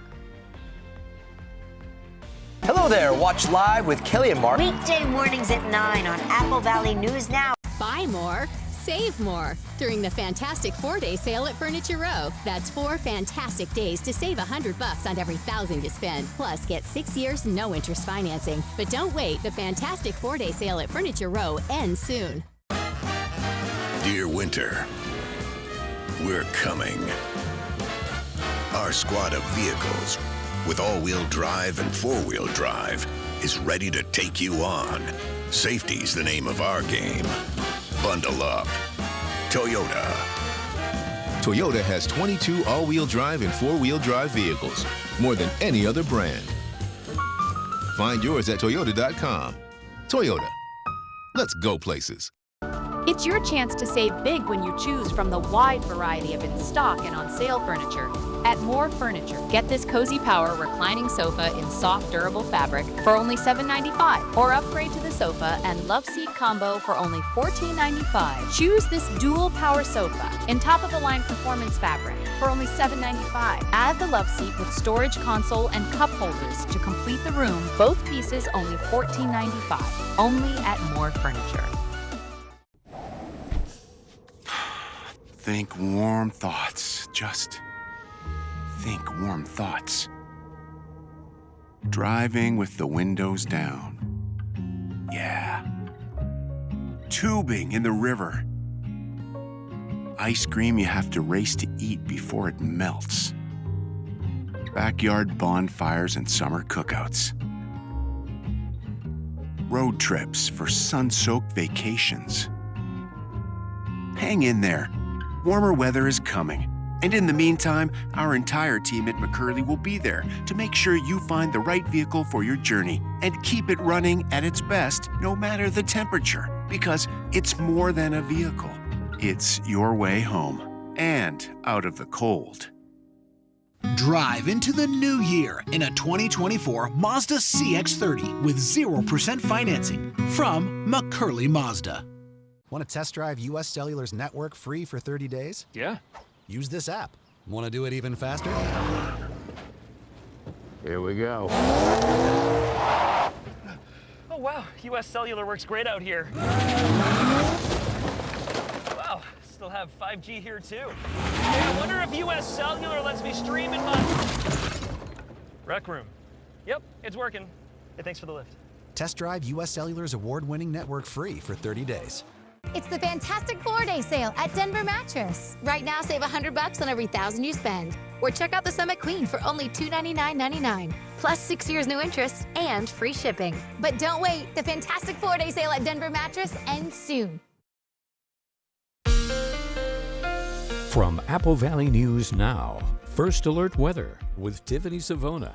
Hello there. Watch live with Kelly and Mark. Weekday mornings at 9 on Apple Valley News Now. Buy more, save more during the fantastic 4-day sale at Furniture Row. That's 4 fantastic days to save $100 on every $1,000 you spend. Plus, get 6 years no interest financing. But don't wait. The fantastic 4-day sale at Furniture Row ends soon. Dear winter, we're coming. Our squad of vehicles with all-wheel drive and four-wheel drive is ready to take you on. Safety's the name of our game. Bundle up. Toyota. Toyota has 22 all-wheel drive and four-wheel drive vehicles, more than any other brand. Find yours at Toyota.com. Toyota. Let's go places. It's your chance to save big when you choose from the wide variety of in-stock and on-sale furniture. At More Furniture, get this Cozy Power reclining sofa in soft, durable fabric for only $7.95, or upgrade to the sofa and Love Seat combo for only $14.95. Choose this dual power sofa in top-of-the-line performance fabric for only $7.95. Add the Love Seat with storage console and cup holders to complete the room. Both pieces only $14.95. Only at More Furniture. Think warm thoughts. Just think warm thoughts. Driving with the windows down. Yeah. Tubing in the river. Ice cream you have to race to eat before it melts. Backyard bonfires and summer cookouts. Road trips for sun-soaked vacations. Hang in there. Warmer weather is coming. And in the meantime, our entire team at McCurley will be there to make sure you find the right vehicle for your journey and keep it running at its best no matter the temperature, because it's more than a vehicle. It's your way home and out of the cold. Drive into the new year in a 2024 Mazda CX-30 with 0% financing from McCurley Mazda. Want to test drive U.S. Cellular's network free for 30 days? Yeah. Use this app. Want to do it even faster? Here we go. Oh, wow. U.S. Cellular works great out here. Wow. Still have 5G here, too. Hey, I wonder if U.S. Cellular lets me stream in my... Rec room. Yep, it's working. Hey, thanks for the lift. Test drive U.S. Cellular's award-winning network free for 30 days. It's the fantastic 4-day sale at Denver Mattress. Right now, save $100 on every $1,000 you spend. Or check out the Summit Queen for only $299.99. Plus 6 years no interest and free shipping. But don't wait. The fantastic 4-day sale at Denver Mattress ends soon. From Apple Valley News Now, First Alert Weather with Tiffany Savona.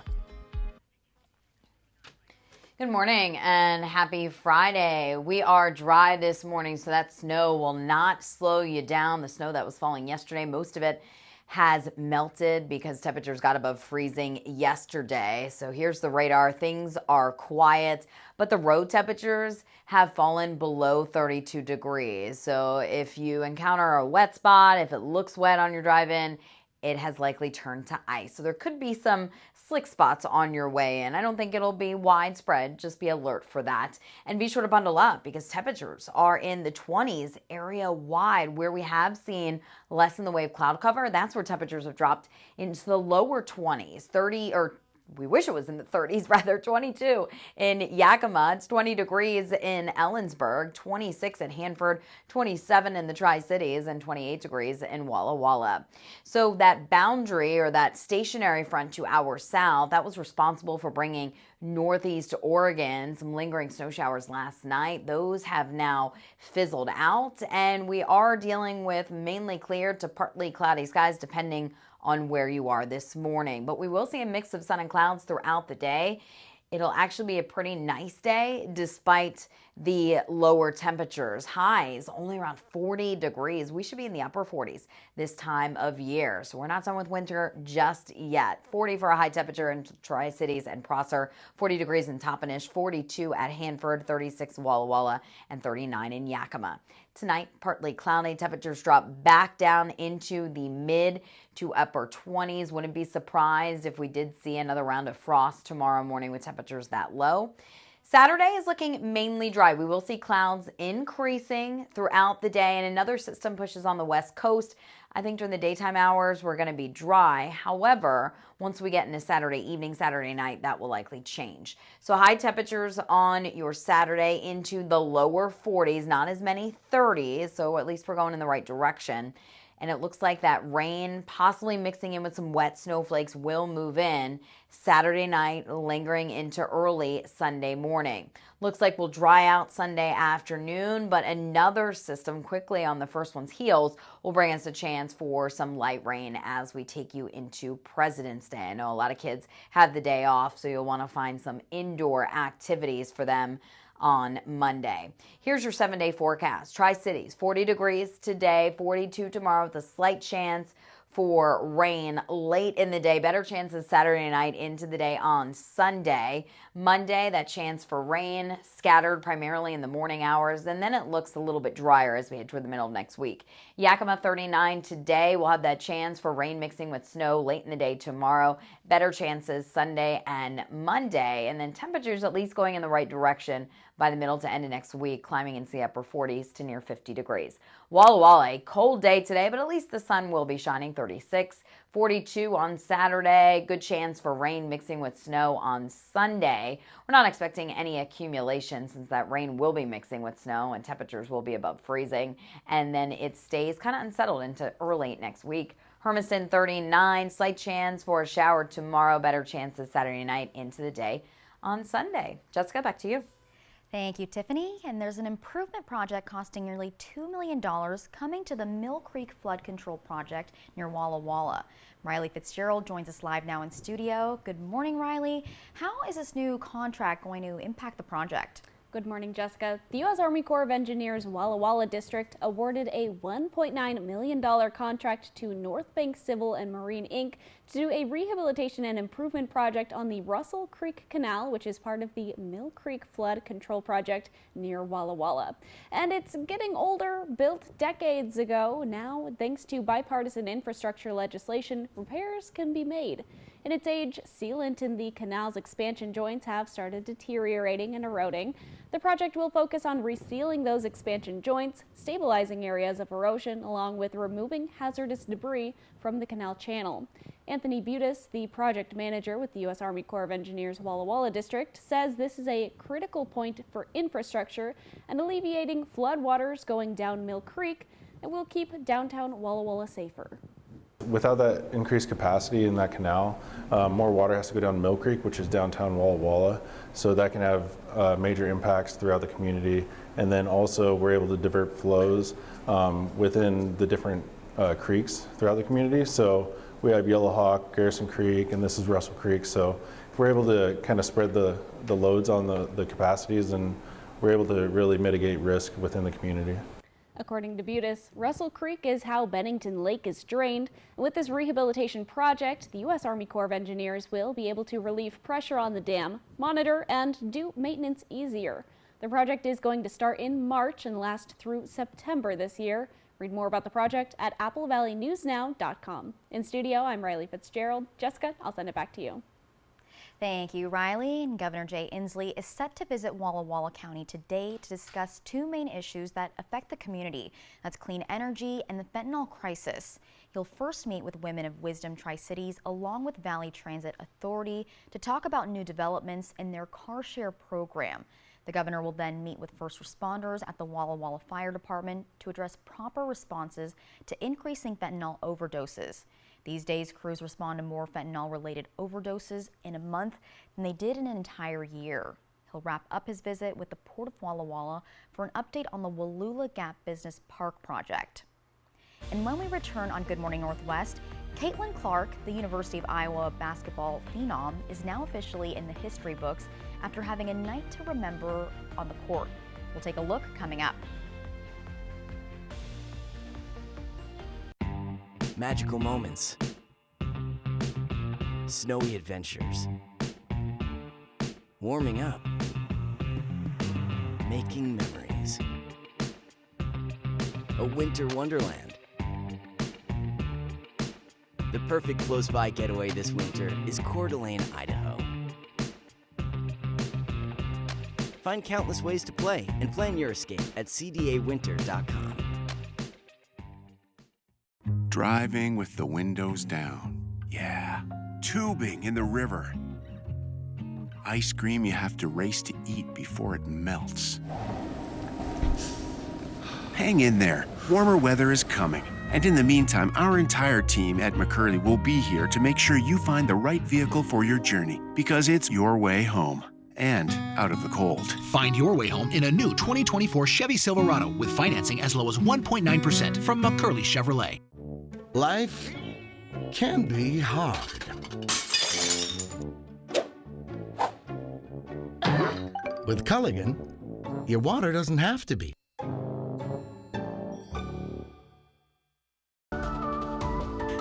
Good morning and happy Friday. We are dry this morning, so that snow will not slow you down. The snow that was falling yesterday, most of it has melted because temperatures got above freezing yesterday. So here's the radar. Things are quiet, but the road temperatures have fallen below 32 degrees. So if you encounter a wet spot, if it looks wet on your drive-in, it has likely turned to ice. So there could be some slick spots on your way in. I don't think it'll be widespread. Just be alert for that. And be sure to bundle up because temperatures are in the 20s area wide. Where we have seen less in the way of cloud cover, that's where temperatures have dropped into the lower 20s, 30 or we wish it was in the 30s, rather 22 in Yakima. It's 20 degrees in Ellensburg, 26 in Hanford, 27 in the Tri-Cities, and 28 degrees in Walla Walla. So that boundary or that stationary front to our south, that was responsible for bringing northeast Oregon some lingering snow showers last night. Those have now fizzled out, and we are dealing with mainly clear to partly cloudy skies depending on where you are this morning. But we will see a mix of sun and clouds throughout the day. It'll actually be a pretty nice day despite the lower temperatures. Highs only around 40 degrees. We should be in the upper 40s this time of year. So we're not done with winter just yet. 40 for a high temperature in Tri-Cities and Prosser, 40 degrees in Toppenish, 42 at Hanford, 36 Walla Walla, and 39 in Yakima. Tonight, partly cloudy. Temperatures drop back down into the mid to upper 20s. Wouldn't be surprised if we did see another round of frost tomorrow morning with temperatures that low. Saturday is looking mainly dry. We will see clouds increasing throughout the day, and another system pushes on the west coast. I think during the daytime hours, we're going to be dry. However, once we get into Saturday evening, Saturday night, that will likely change. So high temperatures on your Saturday into the lower 40s, not as many 30s, so at least we're going in the right direction. And it looks like that rain, possibly mixing in with some wet snowflakes, will move in Saturday night, lingering into early Sunday morning. Looks like we'll dry out Sunday afternoon, but another system quickly on the first one's heels will bring us a chance for some light rain as we take you into President's Day. I know a lot of kids have the day off, so you'll want to find some indoor activities for them on Monday. Here's your 7-day forecast. Tri-Cities, 40 degrees today, 42 tomorrow with a slight chance for rain late in the day. Better chances Saturday night into the day on Sunday. Monday, that chance for rain scattered primarily in the morning hours, and then it looks a little bit drier as we head toward the middle of next week. Yakima 39 today. We'll have that chance for rain mixing with snow late in the day tomorrow. Better chances Sunday and Monday, and then temperatures at least going in the right direction by the middle to end of next week, climbing into the upper 40s to near 50 degrees. Walla Walla, a cold day today, but at least the sun will be shining. 36, 42 on Saturday. Good chance for rain mixing with snow on Sunday. We're not expecting any accumulation since that rain will be mixing with snow and temperatures will be above freezing. And then it stays kind of unsettled into early next week. Hermiston 39, slight chance for a shower tomorrow. Better chances Saturday night into the day on Sunday. Jessica, back to you. Thank you, Tiffany. And there's an improvement project costing nearly $2 million coming to the Mill Creek Flood Control Project near Walla Walla. Riley Fitzgerald joins us live now in studio. Good morning, Riley. How is this new contract going to impact the project? Good morning, Jessica. The U.S. Army Corps of Engineers Walla Walla District awarded a $1.9 million contract to North Bank Civil and Marine, Inc. to do a rehabilitation and improvement project on the Russell Creek Canal, which is part of the Mill Creek Flood Control Project near Walla Walla. And it's getting older, built decades ago. Now, thanks to bipartisan infrastructure legislation, repairs can be made. In its age, sealant in the canal's expansion joints have started deteriorating and eroding. The project will focus on resealing those expansion joints, stabilizing areas of erosion, along with removing hazardous debris from the canal channel. Anthony Butis, the project manager with the U.S. Army Corps of Engineers Walla Walla District, says this is a critical point for infrastructure and alleviating floodwaters going down Mill Creek and will keep downtown Walla Walla safer. Without that increased capacity in that canal, more water has to go down Mill Creek, which is downtown Walla Walla, so that can have major impacts throughout the community. And then also we're able to divert flows within the different creeks throughout the community. So we have Yellowhawk, Garrison Creek, and this is Russell Creek. So if we're able to kind of spread the loads on the capacities, and we're able to really mitigate risk within the community. According to Butis, Russell Creek is how Bennington Lake is drained. And with this rehabilitation project, the U.S. Army Corps of Engineers will be able to relieve pressure on the dam, monitor, and do maintenance easier. The project is going to start in March and last through September this year. Read more about the project at applevalleynewsnow.com. In studio, I'm Riley Fitzgerald. Jessica, I'll send it back to you. Thank you, Riley. And Governor Jay Inslee is set to visit Walla Walla County today to discuss two main issues that affect the community. That's clean energy and the fentanyl crisis. He'll first meet with Women of Wisdom Tri-Cities along with Valley Transit Authority to talk about new developments in their car share program. The governor will then meet with first responders at the Walla Walla Fire Department to address proper responses to increasing fentanyl overdoses. These days, crews respond to more fentanyl-related overdoses in a month than they did in an entire year. He'll wrap up his visit with the Port of Walla Walla for an update on the Wallula Gap Business Park project. And when we return on Good Morning Northwest, Caitlin Clark, the University of Iowa basketball phenom, is now officially in the history books after having a night to remember on the court. We'll take a look coming up. Magical moments, snowy adventures, warming up, making memories, a winter wonderland. The perfect close-by getaway this winter is Coeur d'Alene, Idaho. Find countless ways to play and plan your escape at cdawinter.com. Driving with the windows down. Yeah. Tubing in the river. Ice cream you have to race to eat before it melts. Hang in there. Warmer weather is coming. And in the meantime, our entire team at McCurley will be here to make sure you find the right vehicle for your journey, because it's your way home and out of the cold. Find your way home in a new 2024 Chevy Silverado with financing as low as 1.9% from McCurley Chevrolet. Life can be hard. With Culligan, your water doesn't have to be.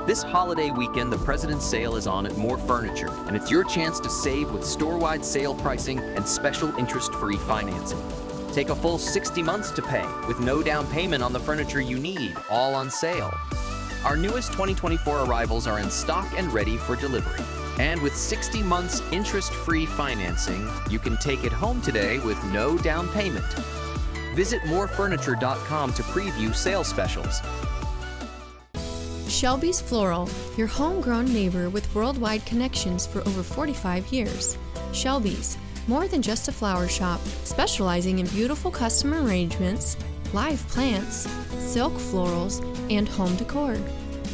This holiday weekend, the President's Sale is on at More Furniture, and it's your chance to save with store-wide sale pricing and special interest-free financing. Take a full 60 months to pay with no down payment on the furniture you need, all on sale. Our newest 2024 arrivals are in stock and ready for delivery. And with 60 months interest-free financing, you can take it home today with no down payment. Visit morefurniture.com to preview sale specials. Shelby's Floral, your homegrown neighbor with worldwide connections for over 45 years. Shelby's, more than just a flower shop, specializing in beautiful custom arrangements, live plants, silk florals, and home decor.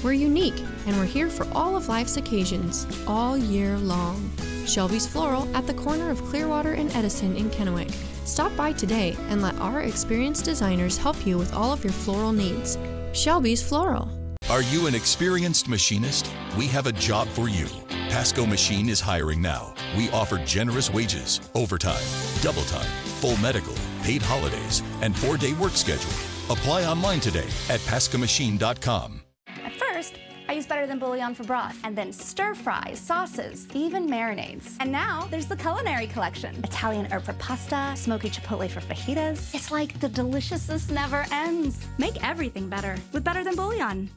We're unique, and we're here for all of life's occasions, all year long. Shelby's Floral at the corner of Clearwater and Edison in Kennewick. Stop by today and let our experienced designers help you with all of your floral needs. Shelby's Floral. Are you an experienced machinist? We have a job for you. Pasco Machine is hiring now. We offer generous wages, overtime, double time, full medical, paid holidays, and 4-day work schedule. Apply online today at pascomachine.com. At first, I used Better Than Bouillon for broth, and then stir fries, sauces, even marinades. And now there's the culinary collection. Italian herb for pasta, smoky chipotle for fajitas. It's like the deliciousness never ends. Make everything better with Better Than Bouillon.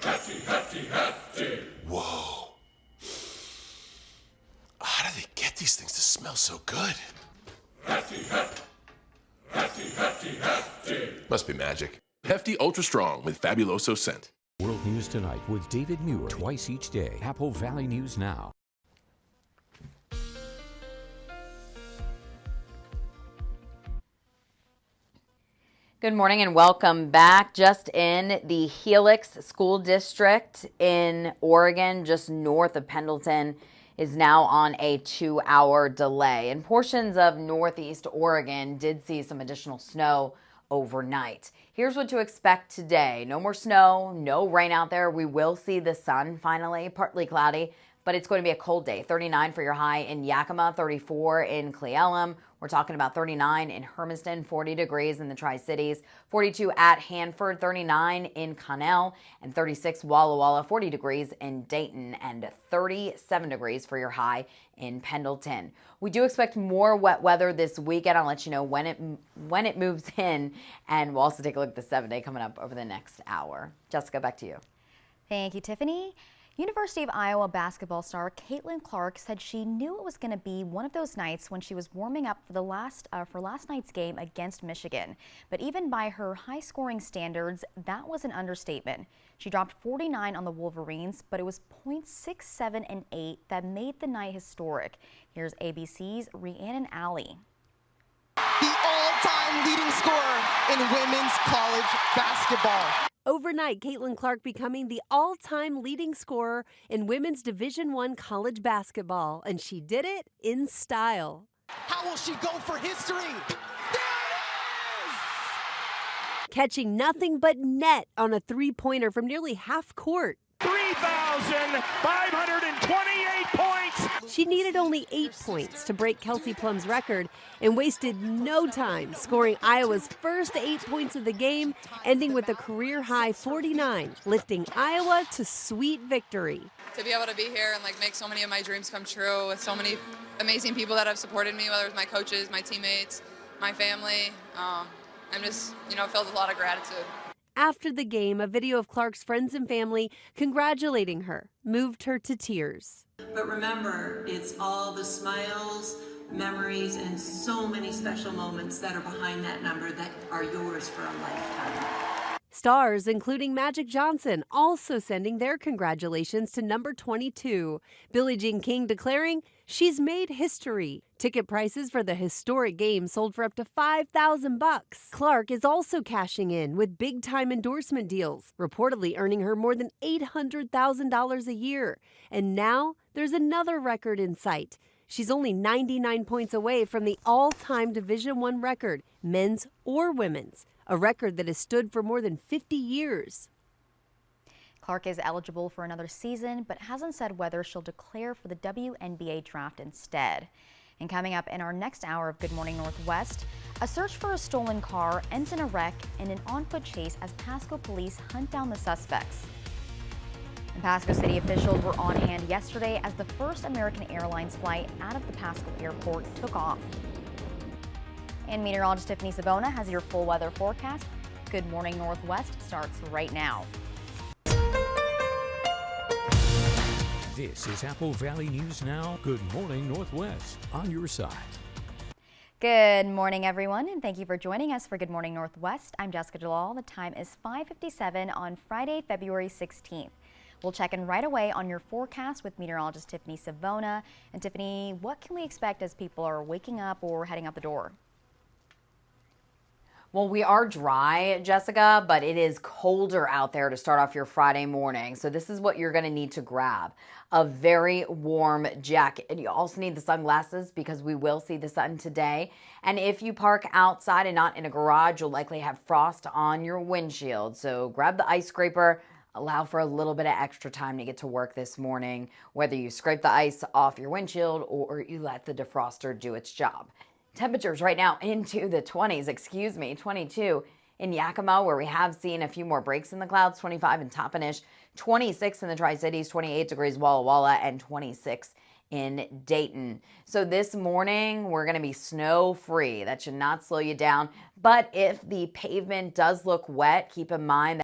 Hefty, hefty, hefty. Whoa. How do they get these things to smell so good? Hefty, hefty. Hefty, hefty, hefty. Must be magic. Hefty Ultra Strong with Fabuloso Scent. World News Tonight with David Muir, twice each day. Apple Valley News Now. Good morning and welcome back. Just in, the Helix School District in Oregon, just north of Pendleton, is now on a 2-hour delay. And portions of northeast Oregon did see some additional snow overnight. Here's what to expect today. No more snow, no rain out there. We will see the sun finally, partly cloudy, but it's going to be a cold day. 39 for your high in Yakima, 34 in Cle Elum. We're talking about 39 in Hermiston, 40 degrees in the Tri-Cities, 42 at Hanford, 39 in Connell, and 36 Walla Walla, 40 degrees in Dayton, and 37 degrees for your high in Pendleton. We do expect more wet weather this weekend. I'll let you know when it moves in, and we'll also take a look at the 7-day coming up over the next hour. Jessica, back to you. Thank you, Tiffany. University of Iowa basketball star Caitlin Clark said she knew it was going to be one of those nights when she was warming up for last night's game against Michigan. But even by her high-scoring standards, that was an understatement. She dropped 49 on the Wolverines, but it was points 6, 7, and 8 that made the night historic. Here's ABC's Rhiannon Alley. The all-time leading scorer in women's college basketball. Overnight, Caitlin Clark becoming the all-time leading scorer in women's Division I college basketball, and she did it in style. How will she go for history? Catching nothing but net on a three-pointer from nearly half court. 3,528 points! She needed only 8 points to break Kelsey Plum's record and wasted no time scoring Iowa's first 8 points of the game, ending with a career-high 49, lifting Iowa to sweet victory. To be able to be here and make so many of my dreams come true with so many amazing people that have supported me, whether it's my coaches, my teammates, my family, I'm just, filled with a lot of gratitude. After the game, a video of Clark's friends and family congratulating her moved her to tears. But remember, it's all the smiles, memories, and so many special moments that are behind that number that are yours for a lifetime. Stars, including Magic Johnson, also sending their congratulations to number 22. Billie Jean King declaring she's made history. Ticket prices for the historic game sold for up to $5,000. Clark is also cashing in with big-time endorsement deals, reportedly earning her more than $800,000 a year. And now there's another record in sight. She's only 99 points away from the all-time Division I record, men's or women's, a record that has stood for more than 50 years. Clark is eligible for another season, but hasn't said whether she'll declare for the WNBA draft instead. And coming up in our next hour of Good Morning Northwest, a search for a stolen car ends in a wreck and an on-foot chase as Pasco police hunt down the suspects. And Pasco City officials were on hand yesterday as the first American Airlines flight out of the Pasco airport took off. And meteorologist Tiffany Savona has your full weather forecast. Good Morning Northwest starts right now. This is Apple Valley News Now. Good Morning Northwest on your side. Good morning, everyone, and thank you for joining us for Good Morning Northwest. I'm Jessica Jalal. The time is 5:57 on Friday, February 16th. We'll check in right away on your forecast with meteorologist Tiffany Savona. And Tiffany, what can we expect as people are waking up or heading out the door? Well, we are dry, Jessica, but it is colder out there to start off your Friday morning. So this is what you're going to need to grab. A very warm jacket. And you also need the sunglasses because we will see the sun today. And if you park outside and not in a garage, you'll likely have frost on your windshield. So grab the ice scraper. Allow for a little bit of extra time to get to work this morning, whether you scrape the ice off your windshield or you let the defroster do its job. Temperatures right now into the 20s, 22 in Yakima, where we have seen a few more breaks in the clouds, 25 in Toppenish, 26 in the Tri-Cities, 28 degrees Walla Walla, and 26 in Dayton. So this morning, we're going to be snow-free. That should not slow you down. But if the pavement does look wet, keep in mind that